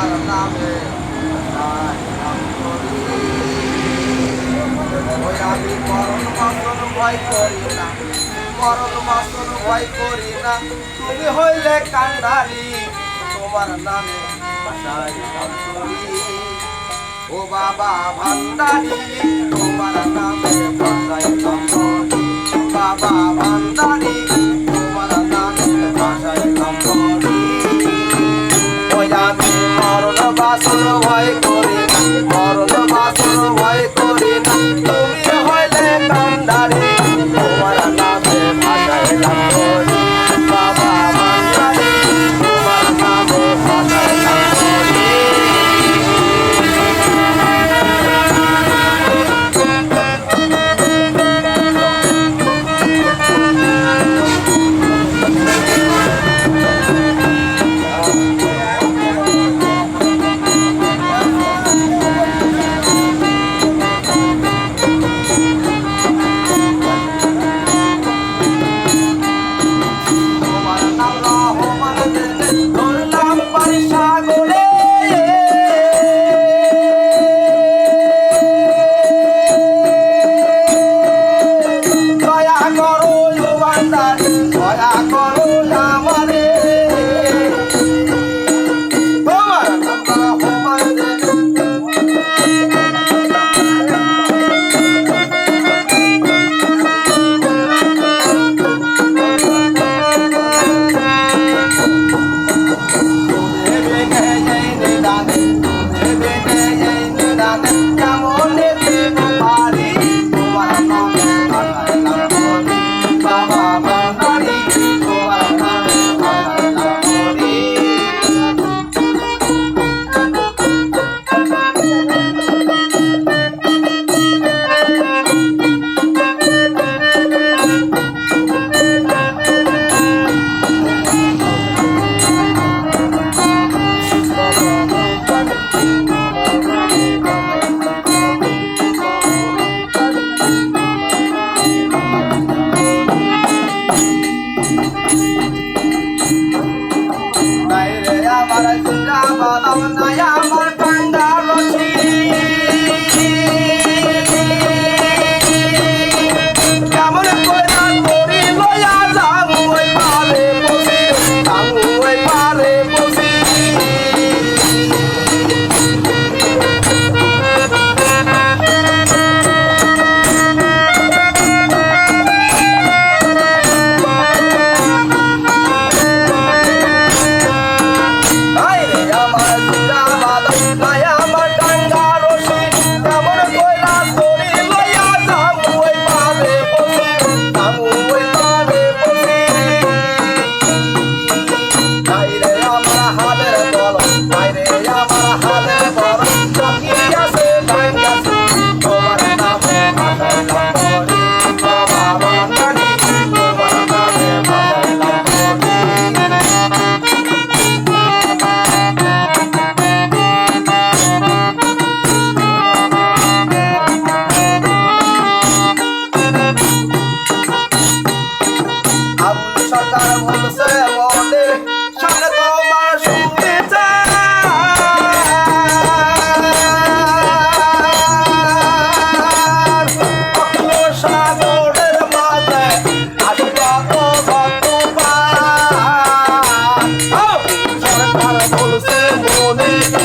তোমার নামে ওই আমি মরণ বাসন ভয় করি না, মরণ বাসন ভয় করি না, তুমি হইলে কান্ডারি তোমার নামে ভাষায় গান করি। ও বাবা ভান্ডারি তোমার নামে ভাষায় গান করি, বাবা ভান্ডারি তোমার নামে ভাষায় গান করি। ওই আমি মরণ বাসন ভয় করি না, মরণ বাসন ভয় করি না, তুমি হইলে কান্ডারি তোমার নামে ভাষায় গান করি, বাবা ভান্ডারি তোমার নামে ভাষায় গান করি। Money